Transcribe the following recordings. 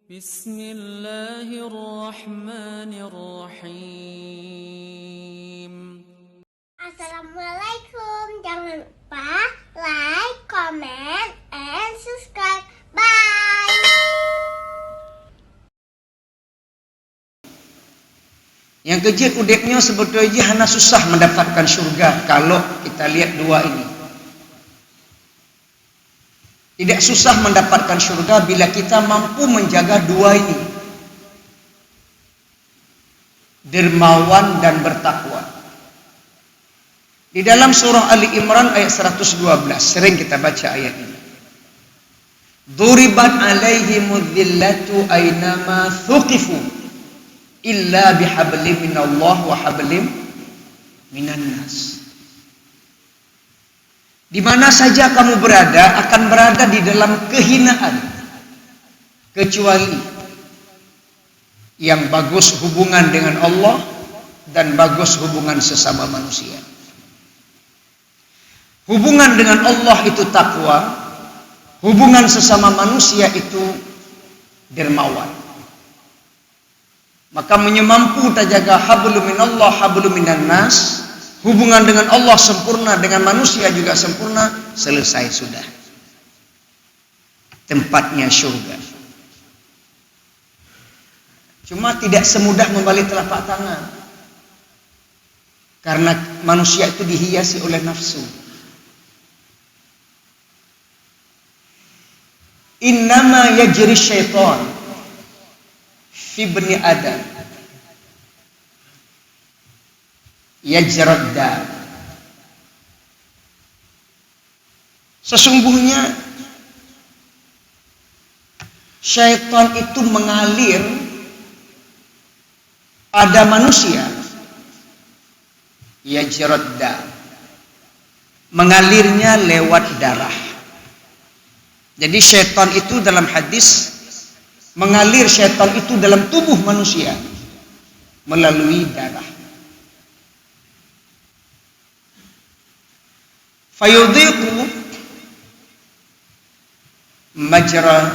Bismillahirrahmanirrahim. Assalamualaikum. Jangan lupa like, comment, and subscribe. Bye. Yang kecil udeknya sebetulnya hanya susah mendapatkan surga kalau kita lihat dua ini. Tidak susah mendapatkan surga bila kita mampu menjaga dua ini. Dermawan dan bertakwa. Di dalam surah Ali Imran ayat 112 sering kita baca ayat ini. Duribat alaihimudz zillatu aynama thuqifu illa bihablim minallah wa hablim minan nas. Di mana saja kamu berada akan berada di dalam kehinaan kecuali yang bagus hubungan dengan Allah dan bagus hubungan sesama manusia. Hubungan dengan Allah itu takwa, hubungan sesama manusia itu dermawan. Maka menyemampu terjaga hablum minallah hablum minan nas. Hubungan dengan Allah sempurna, dengan manusia juga sempurna, selesai sudah. Tempatnya surga. Cuma tidak semudah membalik telapak tangan. Karena manusia itu dihiasi oleh nafsu. Innama yajri syaitan fi bani Adam yajradda. Sesungguhnya syaitan itu mengalir pada manusia. Yajradda, mengalirnya lewat darah. Jadi syaitan itu dalam hadis mengalir, syaitan itu dalam tubuh manusia melalui darah. Fayudhiqu majra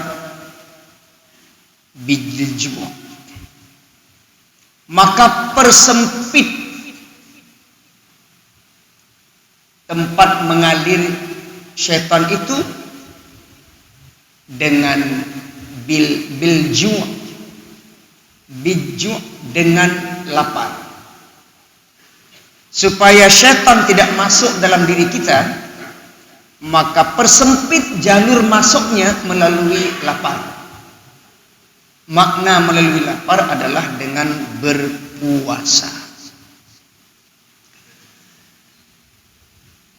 bijil, maka persempit tempat mengalir syaitan itu dengan bilju dengan lapar. Supaya syaitan tidak masuk dalam diri kita, maka persempit jalur masuknya melalui lapar. Makna melalui lapar adalah dengan berpuasa.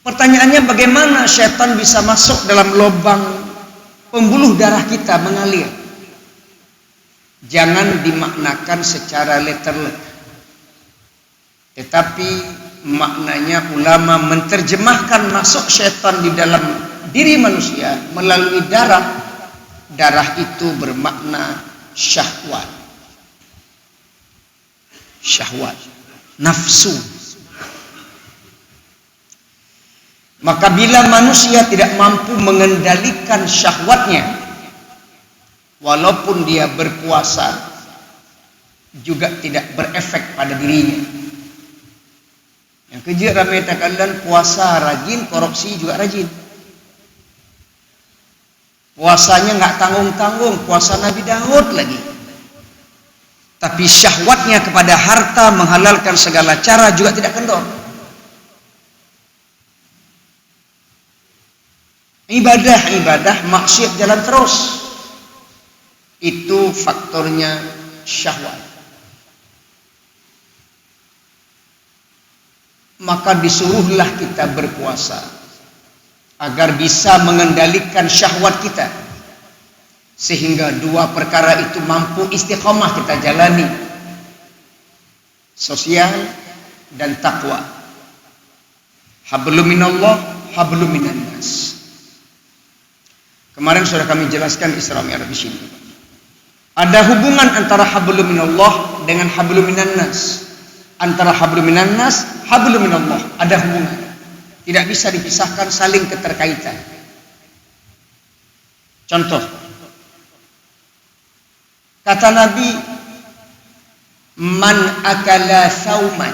Pertanyaannya, bagaimana syaitan bisa masuk dalam lubang pembuluh darah kita mengalir? Jangan dimaknakan secara letterlek, tetapi maknanya ulama menerjemahkan masuk syaitan di dalam diri manusia melalui darah. Darah itu bermakna syahwat. Syahwat, nafsu. Maka bila manusia tidak mampu mengendalikan syahwatnya, walaupun dia berpuasa, juga tidak berefek pada dirinya. Yang kerja ramai takalan puasa rajin, korupsi juga rajin. Puasanya nggak tanggung-tanggung, puasa Nabi Daud lagi. Tapi syahwatnya kepada harta, menghalalkan segala cara juga tidak kendor. Ibadah maksiat jalan terus. Itu faktornya syahwat. Maka disuruhlah kita berpuasa agar bisa mengendalikan syahwat kita, sehingga dua perkara itu mampu istiqomah kita jalani, sosial dan takwa. Hablum minallah hablum minan nas. Kemarin sudah kami jelaskan Isra Mi'raj di sini. Ada hubungan antara hablum minallah dengan hablum minan nas. Antara hablum minan nas, hablum minallah, ada hubungan. Tidak bisa dipisahkan, saling keterkaitan. Contoh, Kata Nabi, man akala sauman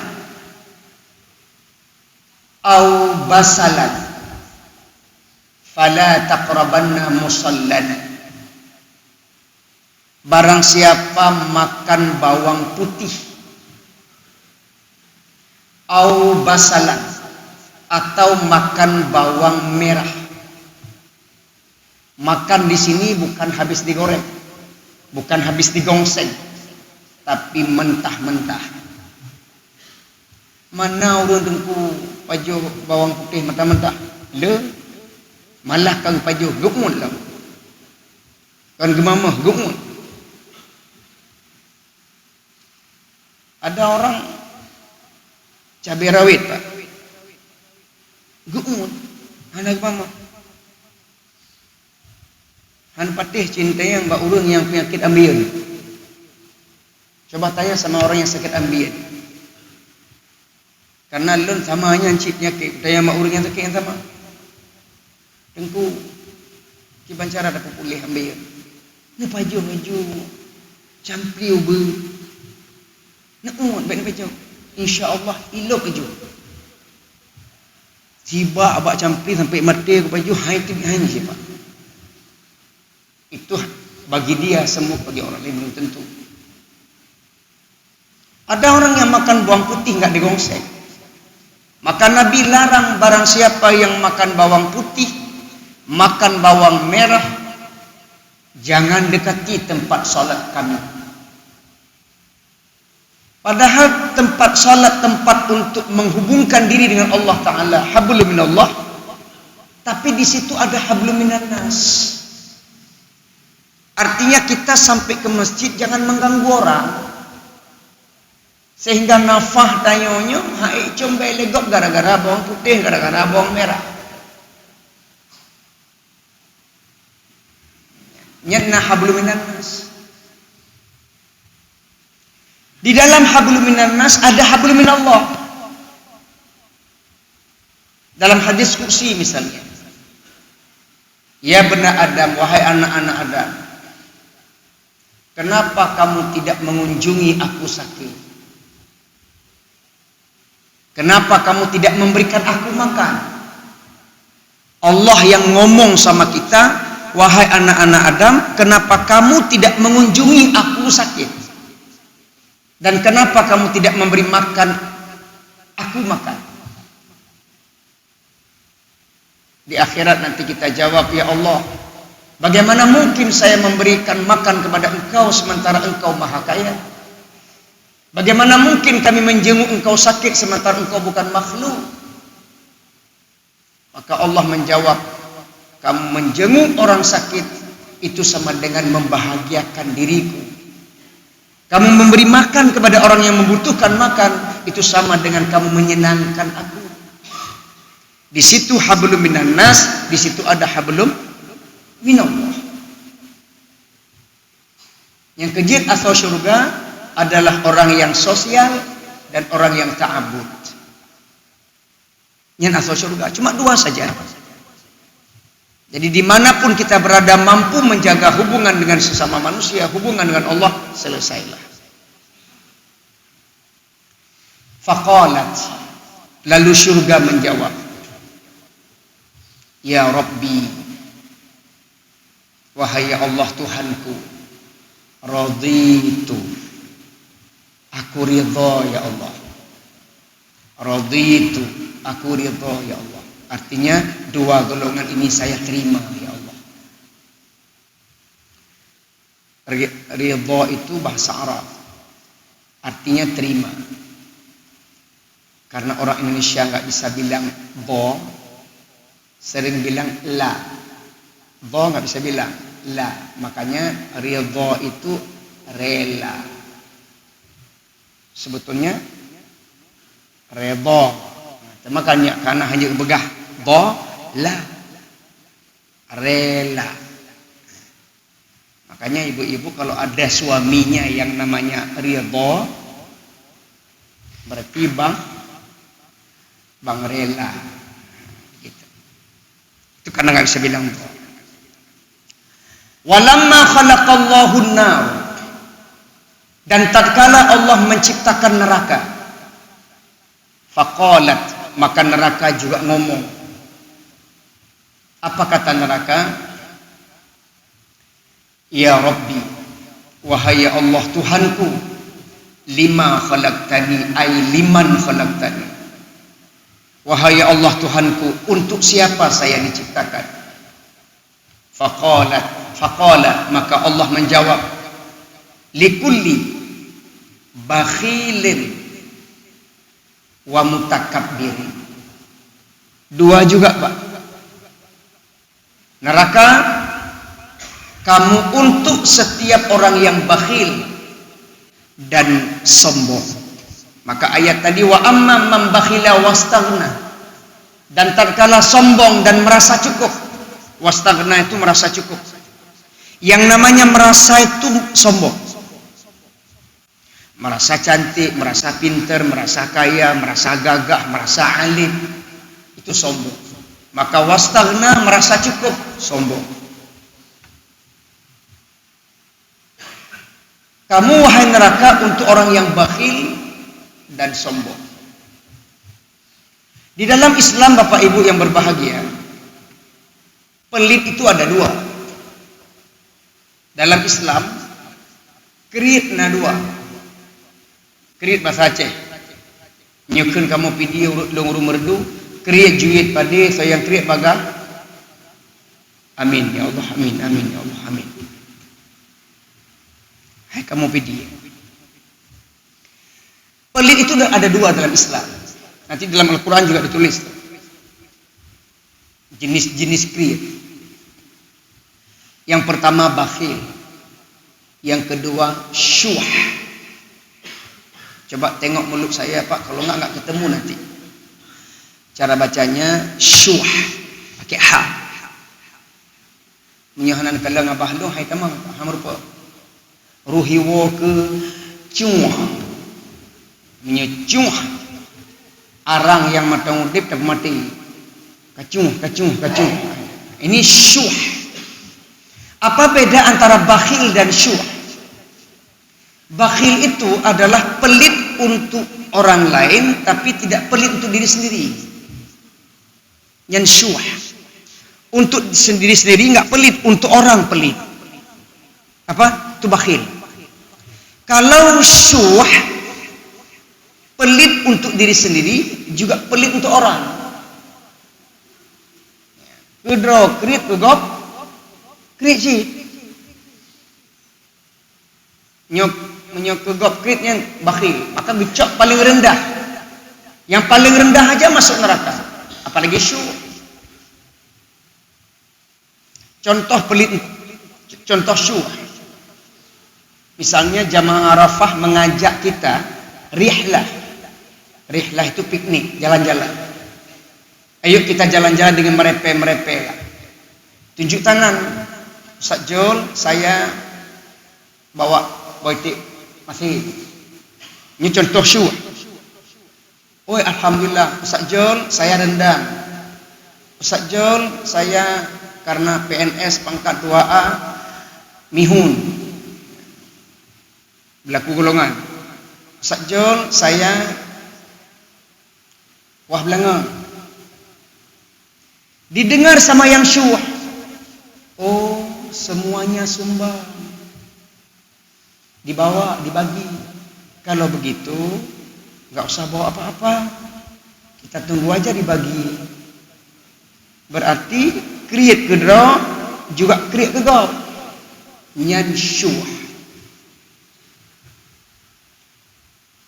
au basalan fala taqrabanna musallana. Barang siapa makan bawang putih au basalan atau makan bawang merah. Makan di sini bukan habis digoreng, bukan habis digongseng, tapi mentah-mentah. Mana orang tengku pajo bawang putih mentah-mentah? Le, malah kang pajo gumul lah. Kan gemamah gumul. Ada orang cabai rawit, Pak. Gumul. Anak gemamah. Han patih cinta yang mbak urun yang penyakit ambeien. Coba tanya sama orang yang sakit ambeien. Karena lun sama hanya cip penyakit. Tanya mbak urun yang sakit yang sama. Tengku kiban cara dapat pulih ambeien. Ni paju campliu be. Nak umut baik paju. Insya-Allah ilok keju. Tiba abak campli sampai mati ke paju hai tu hai ni siapa? Itu bagi dia semua, bagi orang lain belum tentu. Ada orang yang makan bawang putih enggak digongseng. Maka Nabi larang barang siapa yang makan bawang putih, makan bawang merah, jangan dekati tempat salat kami. Padahal tempat salat tempat untuk menghubungkan diri dengan Allah Ta'ala, hablum minallah. Tapi di situ ada hablum minan nas. Artinya kita sampai ke masjid jangan mengganggu orang. Sehingga nafah tayonyo hai combai legok gara-gara bawang putih, gara-gara bawang merah. Nyana hablum minan nas. Di dalam hablum minan nas ada hablum minallah. Dalam hadis kursi misalnya. Ya bena Adam, wahai anak-anak Adam. Kenapa kamu tidak mengunjungi aku sakit? Kenapa kamu tidak memberikan aku makan? Allah yang ngomong sama kita, wahai anak-anak Adam, kenapa kamu tidak mengunjungi aku sakit? Dan kenapa kamu tidak memberi makan aku makan? Di akhirat nanti kita jawab, ya Allah, bagaimana mungkin saya memberikan makan kepada engkau sementara engkau maha kaya? Bagaimana mungkin kami menjenguk engkau sakit sementara engkau bukan makhluk? Maka Allah menjawab, kamu menjenguk orang sakit itu sama dengan membahagiakan diriku. Kamu memberi makan kepada orang yang membutuhkan makan itu sama dengan kamu menyenangkan aku. Di situ hablum minan nas, di situ ada hablum minallah. Yang kejit asal syurga adalah orang yang sosial dan orang yang ta'abud. Yang asal syurga cuma dua saja. Jadi dimanapun kita berada mampu menjaga hubungan dengan sesama manusia, hubungan dengan Allah, selesailah. Faqalat, lalu syurga menjawab, ya Rabbi, wahai Allah Tuhanku, raditu, aku ridha ya Allah. Raditu, aku ridha ya Allah. Artinya dua golongan ini saya terima ya Allah. Ridha itu bahasa Arab, artinya terima. Karena orang Indonesia nggak bisa bilang bo, sering bilang la. Bo nggak bisa bilang la, makanya ridha itu rela. Sebetulnya redha, makanya karena hanya begah bo la rela. Makanya ibu-ibu kalau ada suaminya yang namanya ridha, berarti bang rela gitu. Itu karena nggak bisa bilang bo. Walamma khalaqallahu an-nar, Dan tatkala Allah menciptakan neraka, faqalat, maka neraka juga ngomong. Apa kata neraka? Ya Rabbi, wahai Allah Tuhanku, lima khalaqtani, ay liman khalaqtani. Wahai Allah Tuhanku, untuk siapa saya diciptakan? Faqala, maka Allah menjawab, likulli bakhilin wa mutakabbirin. Dua juga, Pak. Neraka, kamu untuk setiap orang yang bakhil dan sombong. Maka ayat tadi, wa amma man bakhila wastaghna, dan tatkala sombong dan merasa cukup. Wastaghna itu merasa cukup. Yang namanya merasa itu sombong. Merasa cantik, merasa pintar, merasa kaya, merasa gagah, merasa alim, itu sombong. Maka wastaghna, merasa cukup, sombong. Kamu wahai neraka untuk orang yang bakhil dan sombong. Di dalam Islam, Bapak Ibu yang berbahagia, pelit itu ada dua. Dalam Islam, kriitna dua. Kriit bahasa Aceh. Nyukun kamu video long merdu, kriit juit pade sayang kriit baga. Amin ya Allah, amin, amin ya Allah, amin. Hai kamu video. Pelit itu ada dua dalam Islam. Nanti dalam Al-Quran juga ditulis jenis-jenis kriit. Yang pertama bakhil, yang kedua syuh. Coba tengok mulut saya, Pak, kalau enggak ketemu nanti. Cara bacanya syuh, pakai ha. Menyohanan kalau ngabah lu hai tamang hamrupa. Ruhiwo ke cuh. Menyecuh. Arang yang matang udip tak mati. Kacuh. Ini syuh. Apa beda antara bakhil dan syuh? Bakhil itu adalah pelit untuk orang lain tapi tidak pelit untuk diri sendiri. Yang syuh, untuk sendiri enggak pelit, untuk orang pelit. Apa? Itu bakhil. Kalau syuh, pelit untuk diri sendiri juga pelit untuk orang. Kedro krit kegop krit sih. Menyok kegop kritnya bakhil, maka gecok paling rendah. Yang paling rendah aja masuk neraka, apalagi syuh. Contoh pelit, contoh syuh. Misalnya jamaah Arafah mengajak kita rihlah. Rihlah itu piknik, jalan-jalan. Ayo kita jalan-jalan dengan merepe-merepe. Tunjuk tangan. Ustaz Jol, saya bawa boitik masih. Ini contoh syuh. Oh, alhamdulillah, Ustaz Jol, saya rendang. Ustaz Jol, saya karena PNS pangkat 2A mihun. Berlaku golongan. Ustaz Jol, saya wah belanga. Didengar sama yang syuh. Oh, semuanya sumbang. Dibawa, dibagi. Kalau begitu, enggak usah bawa apa-apa. Kita tunggu aja dibagi. Berarti kriit kedro juga kriit kegop. Nyan syuh.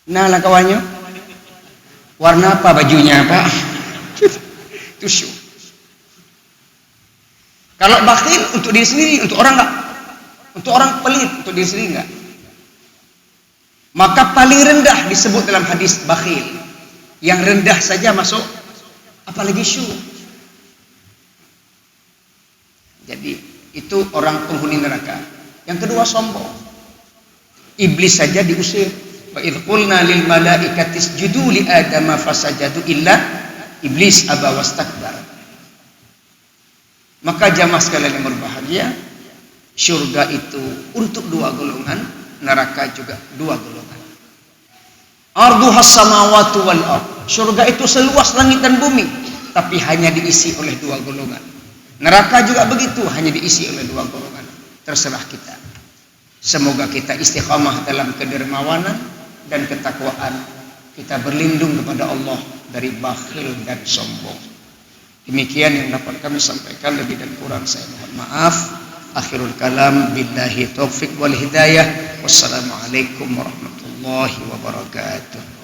Nah lah kawannya, warna apa bajunya, Pak? Itu syuh. Kalau bakhil untuk diri sendiri, untuk orang enggak. Untuk orang pelit, untuk diri sendiri enggak. Maka paling rendah disebut dalam hadis bakhil. Yang rendah saja masuk, apalagi syuh. Jadi itu orang penghuni neraka. Yang kedua sombong. Iblis saja diusir. Wa idh qulna lil malaikati isjudu li adama fasajadu illa iblis aba wastakbar. Maka jamaah sekalian yang berbahagia, syurga itu untuk dua golongan, neraka juga dua golongan. Arduhas samawati wal ard. Surga itu seluas langit dan bumi, tapi hanya diisi oleh dua golongan. Neraka juga begitu, hanya diisi oleh dua golongan. Terserah kita. Semoga kita istiqamah dalam kedermawanan dan ketakwaan. Kita berlindung kepada Allah dari bakhil dan sombong. Demikian yang dapat kami sampaikan, lebih dan kurang saya mohon maaf. Akhirul kalam, billahi taufiq wal hidayah. Wassalamualaikum warahmatullahi wabarakatuh.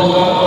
Allah